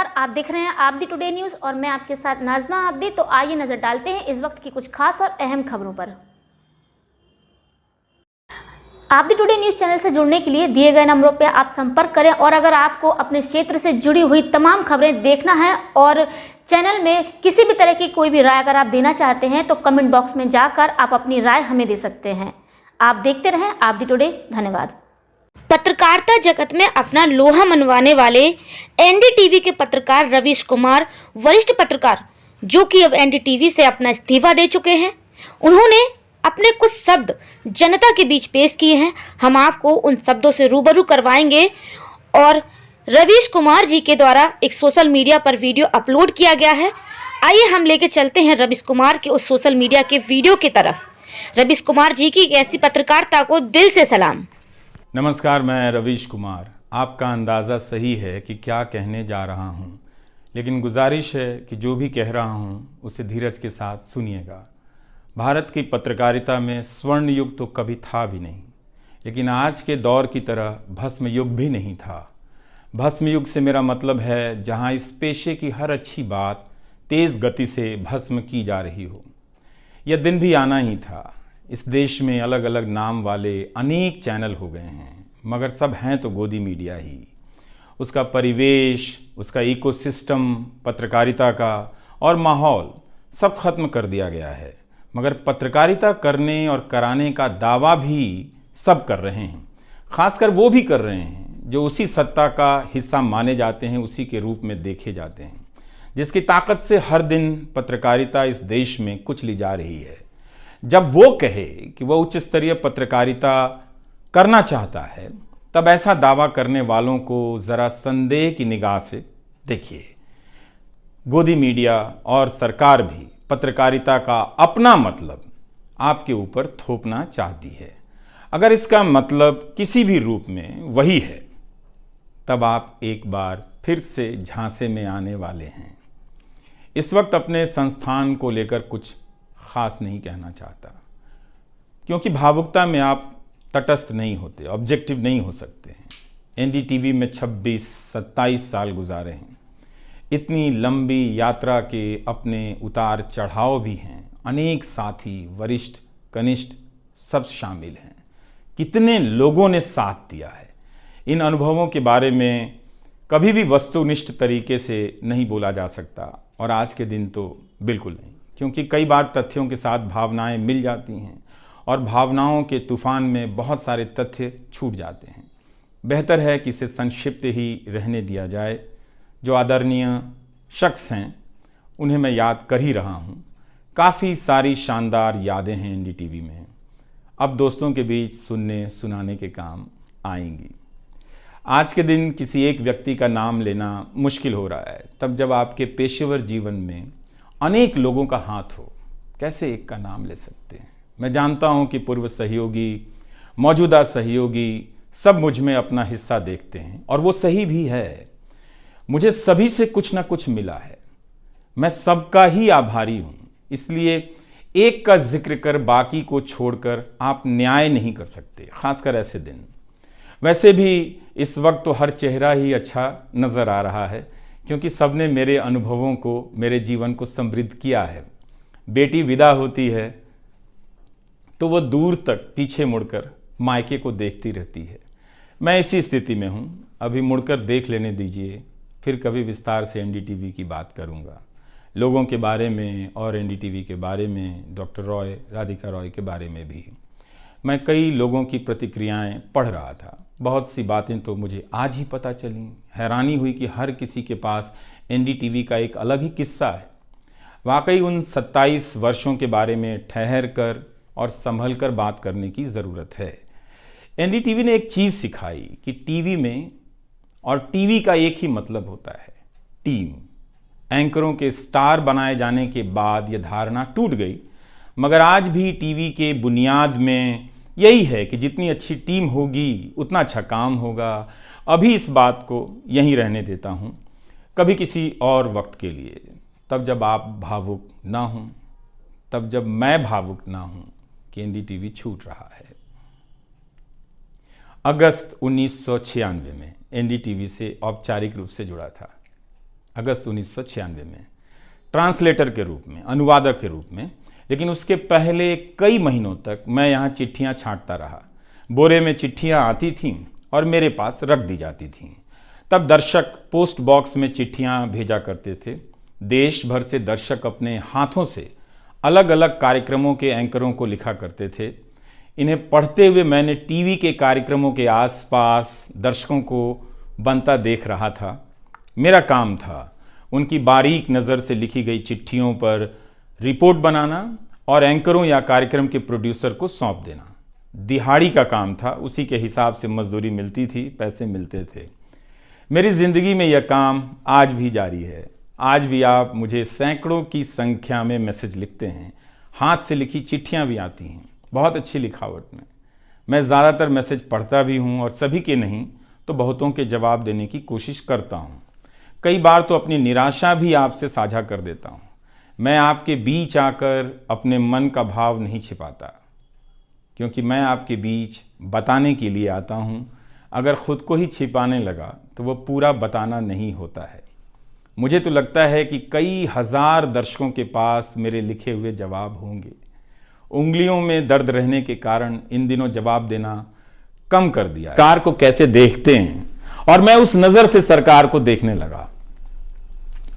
नमस्कार, आप देख रहे हैं आप दी टुडे न्यूज़ और मैं आपके साथ नाजमा आब्दी। तो आइए नज़र डालते हैं इस वक्त की कुछ खास और अहम खबरों पर। आप दी टुडे न्यूज़ चैनल से जुड़ने के लिए दिए गए नंबरों पर आप संपर्क करें और अगर आपको अपने क्षेत्र से जुड़ी हुई तमाम खबरें देखना है और चैनल में किसी भी तरह की कोई भी राय अगर आप देना चाहते हैं तो कमेंट बॉक्स में जाकर आप अपनी राय हमें दे सकते हैं। आप देखते रहें आप दी टुडे। धन्यवाद। पत्रकारिता जगत में अपना लोहा मनवाने वाले एनडीटीवी के पत्रकार रवीश कुमार, वरिष्ठ पत्रकार जो कि अब एनडीटीवी से अपना इस्तीफा दे चुके हैं, उन्होंने अपने कुछ शब्द जनता के बीच पेश किए हैं। हम आपको उन शब्दों से रूबरू करवाएंगे और रवीश कुमार जी के द्वारा एक सोशल मीडिया पर वीडियो अपलोड किया गया है। आइए हम लेके चलते हैं रवीश कुमार के उस सोशल मीडिया के वीडियो की तरफ। रवीश कुमार जी की ऐसी पत्रकारिता को दिल से सलाम। नमस्कार, मैं रवीश कुमार। आपका अंदाज़ा सही है कि क्या कहने जा रहा हूँ, लेकिन गुजारिश है कि जो भी कह रहा हूँ उसे धीरज के साथ सुनिएगा। भारत की पत्रकारिता में स्वर्ण युग तो कभी था भी नहीं, लेकिन आज के दौर की तरह भस्म युग भी नहीं था। भस्म युग से मेरा मतलब है जहाँ इस पेशे की हर अच्छी बात तेज़ गति से भस्म की जा रही हो। यह दिन भी आना ही था। इस देश में अलग अलग नाम वाले अनेक चैनल हो गए हैं, मगर सब हैं तो गोदी मीडिया ही। उसका परिवेश, उसका इकोसिस्टम, पत्रकारिता का और माहौल सब खत्म कर दिया गया है, मगर पत्रकारिता करने और कराने का दावा भी सब कर रहे हैं। खासकर वो भी कर रहे हैं जो उसी सत्ता का हिस्सा माने जाते हैं, उसी के रूप में देखे जाते हैं, जिसकी ताकत से हर दिन पत्रकारिता इस देश में कुचली जा रही है। जब वो कहे कि वह उच्च स्तरीय पत्रकारिता करना चाहता है, तब ऐसा दावा करने वालों को ज़रा संदेह की निगाह से देखिए। गोदी मीडिया और सरकार भी पत्रकारिता का अपना मतलब आपके ऊपर थोपना चाहती है। अगर इसका मतलब किसी भी रूप में वही है, तब आप एक बार फिर से झांसे में आने वाले हैं। इस वक्त अपने संस्थान को लेकर कुछ खास नहीं कहना चाहता, क्योंकि भावुकता में आप तटस्थ नहीं होते, ऑब्जेक्टिव नहीं हो सकते हैं। एनडीटीवी में 26-27 साल गुजारे हैं। इतनी लंबी यात्रा के अपने उतार चढ़ाव भी हैं। अनेक साथी, वरिष्ठ, कनिष्ठ सब शामिल हैं। कितने लोगों ने साथ दिया है। इन अनुभवों के बारे में कभी भी वस्तुनिष्ठ तरीके से नहीं बोला जा सकता, और आज के दिन तो बिल्कुल नहीं, क्योंकि कई बार तथ्यों के साथ भावनाएं मिल जाती हैं और भावनाओं के तूफान में बहुत सारे तथ्य छूट जाते हैं। बेहतर है कि इसे संक्षिप्त ही रहने दिया जाए। जो आदरणीय शख्स हैं उन्हें मैं याद कर ही रहा हूँ। काफ़ी सारी शानदार यादें हैं एनडीटीवी में, अब दोस्तों के बीच सुनने सुनाने के काम आएंगी। आज के दिन किसी एक व्यक्ति का नाम लेना मुश्किल हो रहा है, तब जब आपके पेशेवर जीवन में अनेक लोगों का हाथ हो, कैसे एक का नाम ले सकते हैं। मैं जानता हूं कि पूर्व सहयोगी, मौजूदा सहयोगी सब मुझ में अपना हिस्सा देखते हैं, और वो सही भी है। मुझे सभी से कुछ ना कुछ मिला है। मैं सबका ही आभारी हूं। इसलिए एक का जिक्र कर बाकी को छोड़कर आप न्याय नहीं कर सकते, खासकर ऐसे दिन। वैसे भी इस वक्त तो हर चेहरा ही अच्छा नज़र आ रहा है, क्योंकि सबने मेरे अनुभवों को, मेरे जीवन को समृद्ध किया है। बेटी विदा होती है तो वो दूर तक पीछे मुड़कर मायके को देखती रहती है। मैं इसी स्थिति में हूँ। अभी मुड़कर देख लेने दीजिए, फिर कभी विस्तार से एनडीटीवी की बात करूँगा, लोगों के बारे में और एनडीटीवी के बारे में, डॉक्टर रॉय, राधिका रॉय के बारे में भी। मैं कई लोगों की प्रतिक्रियाएं पढ़ रहा था। बहुत सी बातें तो मुझे आज ही पता चली। हैरानी हुई कि हर किसी के पास एनडीटीवी का एक अलग ही किस्सा है। वाकई उन 27 वर्षों के बारे में ठहर कर और संभल कर बात करने की ज़रूरत है। एनडीटीवी ने एक चीज़ सिखाई कि टीवी में और टीवी का एक ही मतलब होता है, टीम। एंकरों के स्टार बनाए जाने के बाद यह धारणा टूट गई, मगर आज भी टीवी के बुनियाद में यही है कि जितनी अच्छी टीम होगी उतना अच्छा काम होगा। अभी इस बात को यहीं रहने देता हूँ, कभी किसी और वक्त के लिए, तब जब आप भावुक ना हों, तब जब मैं भावुक ना हूँ कि एनडीटीवी छूट रहा है। अगस्त 1996 में एनडीटीवी से औपचारिक रूप से जुड़ा था। अगस्त 1996 में, ट्रांसलेटर के रूप में, अनुवादक के रूप में। लेकिन उसके पहले कई महीनों तक मैं यहाँ चिट्ठियाँ छांटता रहा। बोरे में चिट्ठियाँ आती थीं और मेरे पास रख दी जाती थीं। तब दर्शक पोस्ट बॉक्स में चिट्ठियाँ भेजा करते थे। देश भर से दर्शक अपने हाथों से अलग अलग कार्यक्रमों के एंकरों को लिखा करते थे। इन्हें पढ़ते हुए मैंने टीवी के कार्यक्रमों के आसपास दर्शकों को बनता देख रहा था। मेरा काम था उनकी बारीक नज़र से लिखी गई चिट्ठियों पर रिपोर्ट बनाना और एंकरों या कार्यक्रम के प्रोड्यूसर को सौंप देना। दिहाड़ी का काम था, उसी के हिसाब से मजदूरी मिलती थी, पैसे मिलते थे। मेरी ज़िंदगी में यह काम आज भी जारी है। आज भी आप मुझे सैकड़ों की संख्या में मैसेज लिखते हैं, हाथ से लिखी चिट्ठियाँ भी आती हैं, बहुत अच्छी लिखावट में। मैं ज़्यादातर मैसेज पढ़ता भी हूँ और सभी के नहीं तो बहुतों के जवाब देने की कोशिश करता हूँ। कई बार तो अपनी निराशा भी आपसे साझा कर देता हूँ। मैं आपके बीच आकर अपने मन का भाव नहीं छिपाता, क्योंकि मैं आपके बीच बताने के लिए आता हूँ। अगर खुद को ही छिपाने लगा तो वो पूरा बताना नहीं होता है। मुझे तो लगता है कि कई हजार दर्शकों के पास मेरे लिखे हुए जवाब होंगे। उंगलियों में दर्द रहने के कारण इन दिनों जवाब देना कम कर दिया है। सरकार को कैसे देखते हैं, और मैं उस नज़र से सरकार को देखने लगा।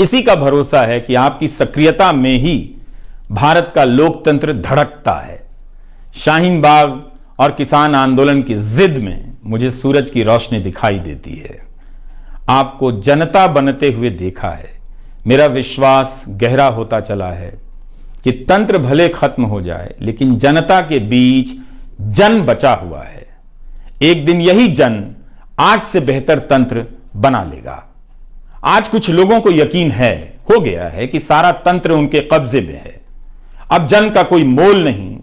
इसी का भरोसा है कि आपकी सक्रियता में ही भारत का लोकतंत्र धड़कता है। शाहीन बाग और किसान आंदोलन की जिद में मुझे सूरज की रोशनी दिखाई देती है। आपको जनता बनते हुए देखा है। मेरा विश्वास गहरा होता चला है कि तंत्र भले खत्म हो जाए, लेकिन जनता के बीच जन बचा हुआ है। एक दिन यही जन आज से बेहतर तंत्र बना लेगा। आज कुछ लोगों को यकीन हो गया है कि सारा तंत्र उनके कब्जे में है। अब जन का कोई मोल नहीं।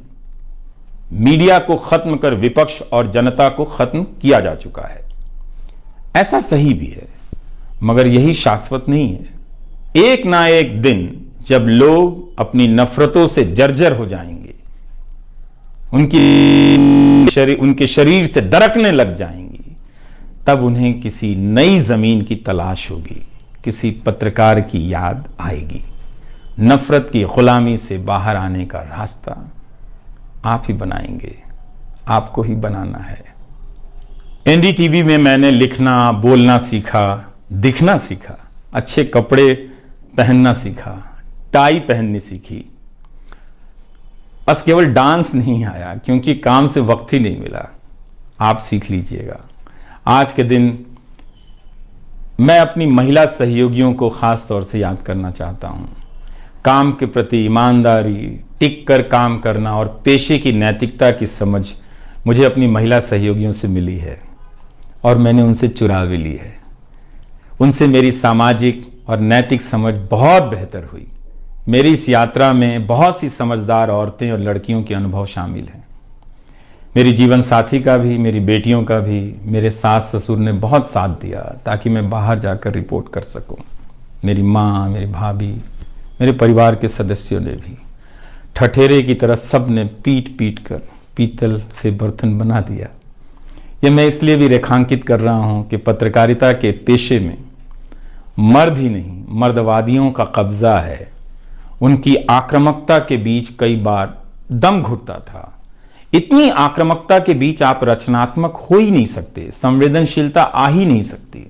मीडिया को खत्म कर विपक्ष और जनता को खत्म किया जा चुका है। ऐसा सही भी है, मगर यही शाश्वत नहीं है। एक ना एक दिन जब लोग अपनी नफरतों से जर्जर हो जाएंगे, उनके शरीर से दरकने लग जाएंगी, तब उन्हें किसी नई जमीन की तलाश होगी, किसी पत्रकार की याद आएगी। नफरत की गुलामी से बाहर आने का रास्ता आप ही बनाएंगे, आपको ही बनाना है। एनडीटीवी में मैंने लिखना, बोलना सीखा, दिखना सीखा, अच्छे कपड़े पहनना सीखा, टाई पहननी सीखी। बस केवल डांस नहीं आया, क्योंकि काम से वक्त ही नहीं मिला। आप सीख लीजिएगा। आज के दिन मैं अपनी महिला सहयोगियों को खास तौर से याद करना चाहता हूँ। काम के प्रति ईमानदारी, टिक कर काम करना और पेशे की नैतिकता की समझ मुझे अपनी महिला सहयोगियों से मिली है और मैंने उनसे चुरा भी ली है। उनसे मेरी सामाजिक और नैतिक समझ बहुत बेहतर हुई। मेरी इस यात्रा में बहुत सी समझदार औरतें और लड़कियों के अनुभव शामिल हैं। मेरी जीवन साथी का भी, मेरी बेटियों का भी, मेरे सास ससुर ने बहुत साथ दिया ताकि मैं बाहर जाकर रिपोर्ट कर सकूं। मेरी माँ, मेरी भाभी, मेरे परिवार के सदस्यों ने भी ठठेरे की तरह सब ने पीट पीट कर पीतल से बर्तन बना दिया। ये मैं इसलिए भी रेखांकित कर रहा हूँ कि पत्रकारिता के पेशे में मर्द ही नहीं, मर्दवादियों का कब्जा है। उनकी आक्रामकता के बीच कई बार दम घुटता था। इतनी आक्रामकता के बीच आप रचनात्मक हो ही नहीं सकते, संवेदनशीलता आ ही नहीं सकती।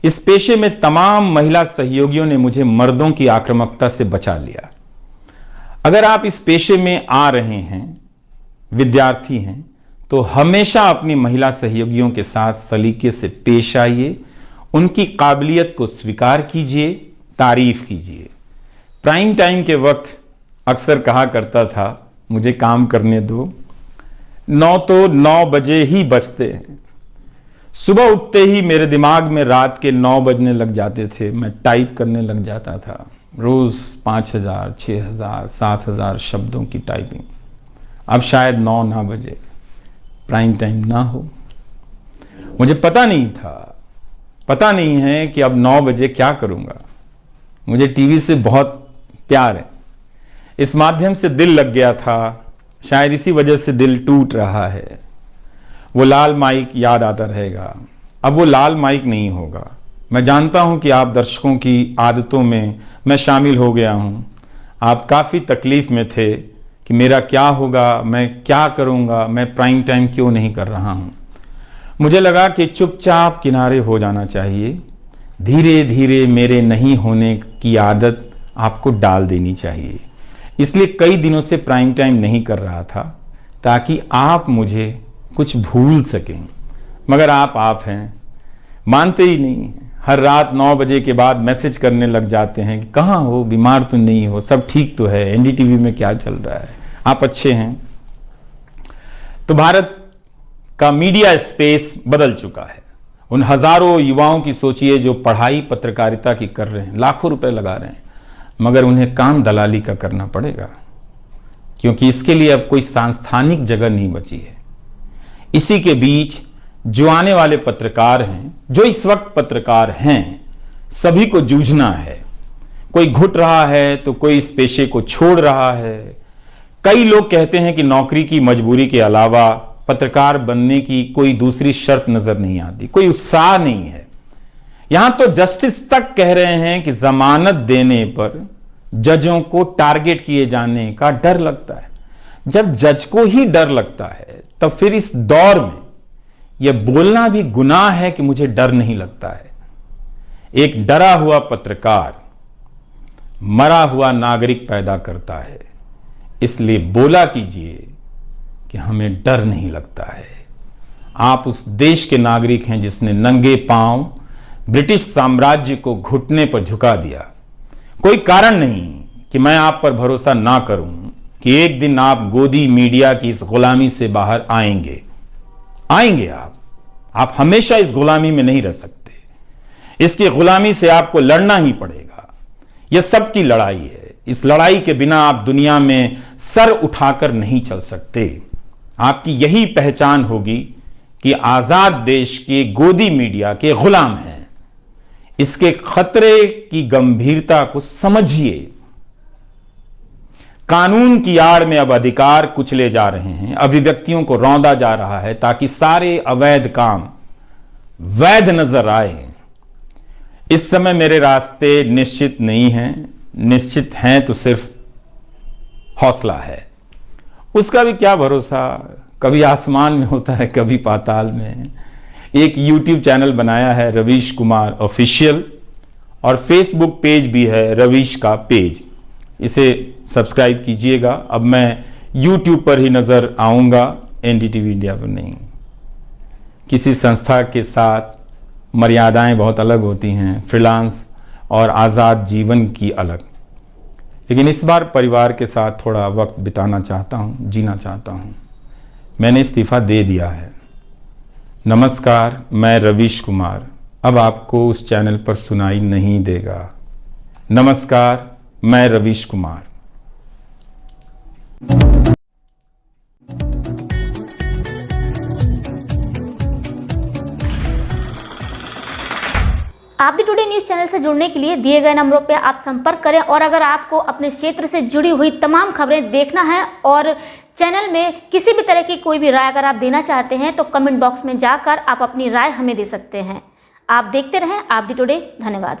इस पेशे में तमाम महिला सहयोगियों ने मुझे मर्दों की आक्रामकता से बचा लिया। अगर आप इस पेशे में आ रहे हैं, विद्यार्थी हैं, तो हमेशा अपनी महिला सहयोगियों के साथ सलीके से पेश आइए, उनकी काबिलियत को स्वीकार कीजिए, तारीफ कीजिए। प्राइम टाइम के वक्त अक्सर कहा करता था, मुझे काम करने दो, 9 तो 9 बजे ही बजते हैं। सुबह उठते ही मेरे दिमाग में रात के 9 बजने लग जाते थे। मैं टाइप करने लग जाता था, रोज 5000, 6000, 7000 शब्दों की टाइपिंग। अब शायद 9 ना बजे, प्राइम टाइम ना हो। मुझे पता नहीं था, पता नहीं है कि अब 9 बजे क्या करूंगा। मुझे टीवी से बहुत प्यार है, इस माध्यम से दिल लग गया था। शायद इसी वजह से दिल टूट रहा है। वो लाल माइक याद आता रहेगा। अब वो लाल माइक नहीं होगा, मैं जानता हूं कि आप दर्शकों की आदतों में मैं शामिल हो गया हूं। आप काफ़ी तकलीफ़ में थे कि मेरा क्या होगा, मैं क्या करूंगा, मैं प्राइम टाइम क्यों नहीं कर रहा हूं। मुझे लगा कि चुपचाप किनारे हो जाना चाहिए। धीरे धीरे मेरे नहीं होने की आदत आपको डाल देनी चाहिए। इसलिए कई दिनों से प्राइम टाइम नहीं कर रहा था ताकि आप मुझे कुछ भूल सकें। मगर आप हैं, मानते ही नहीं। हर रात 9 बजे के बाद मैसेज करने लग जाते हैं कि कहाँ हो, बीमार तो नहीं हो, सब ठीक तो है, एनडीटीवी में क्या चल रहा है, आप अच्छे हैं। तो भारत का मीडिया स्पेस बदल चुका है। उन हजारों युवाओं की सोचिए जो पढ़ाई पत्रकारिता की कर रहे हैं, लाखों रुपए लगा रहे हैं, मगर उन्हें काम दलाली का करना पड़ेगा, क्योंकि इसके लिए अब कोई सांस्थानिक जगह नहीं बची है। इसी के बीच जो आने वाले पत्रकार हैं, जो इस वक्त पत्रकार हैं, सभी को जूझना है। कोई घुट रहा है तो कोई इस पेशे को छोड़ रहा है। कई लोग कहते हैं कि नौकरी की मजबूरी के अलावा पत्रकार बनने की कोई दूसरी शर्त नजर नहीं आती, कोई उत्साह नहीं है। यहां तो जस्टिस तक कह रहे हैं कि जमानत देने पर जजों को टारगेट किए जाने का डर लगता है। जब जज को ही डर लगता है तब फिर इस दौर में यह बोलना भी गुनाह है कि मुझे डर नहीं लगता है। एक डरा हुआ पत्रकार मरा हुआ नागरिक पैदा करता है। इसलिए बोला कीजिए कि हमें डर नहीं लगता है। आप उस देश के नागरिक हैं जिसने नंगे पांव ब्रिटिश साम्राज्य को घुटने पर झुका दिया। कोई कारण नहीं कि मैं आप पर भरोसा ना करूं कि एक दिन आप गोदी मीडिया की इस गुलामी से बाहर आएंगे। आप हमेशा इस गुलामी में नहीं रह सकते। इसकी गुलामी से आपको लड़ना ही पड़ेगा। यह सबकी लड़ाई है। इस लड़ाई के बिना आप दुनिया में सर उठाकर नहीं चल सकते। आपकी यही पहचान होगी कि आजाद देश के गोदी मीडिया के गुलाम हैं। इसके खतरे की गंभीरता को समझिए। कानून की आड़ में अब अधिकार कुचले जा रहे हैं, अभिव्यक्तियों को रौंदा जा रहा है ताकि सारे अवैध काम वैध नजर आए। इस समय मेरे रास्ते निश्चित नहीं हैं, निश्चित हैं तो सिर्फ हौसला है। उसका भी क्या भरोसा, कभी आसमान में होता है, कभी पाताल में। एक YouTube चैनल बनाया है रवीश कुमार ऑफिशियल, और फेसबुक पेज भी है रवीश का पेज। इसे सब्सक्राइब कीजिएगा। अब मैं YouTube पर ही नज़र आऊँगा, एनडीटीवी इंडिया पर नहीं। किसी संस्था के साथ मर्यादाएं बहुत अलग होती हैं, फ्रीलांस और आज़ाद जीवन की अलग। लेकिन इस बार परिवार के साथ थोड़ा वक्त बिताना चाहता हूँ, जीना चाहता हूँ। मैंने इस्तीफ़ा दे दिया है। नमस्कार, मैं रवीश कुमार अब आपको उस चैनल पर सुनाई नहीं देगा। नमस्कार, मैं रवीश कुमार। आप दी टुडे न्यूज़ चैनल से जुड़ने के लिए दिए गए नंबरों पर आप संपर्क करें। और अगर आपको अपने क्षेत्र से जुड़ी हुई तमाम खबरें देखना है और चैनल में किसी भी तरह की कोई भी राय अगर आप देना चाहते हैं तो कमेंट बॉक्स में जाकर आप अपनी राय हमें दे सकते हैं। आप देखते रहें आप दी टुडे। धन्यवाद।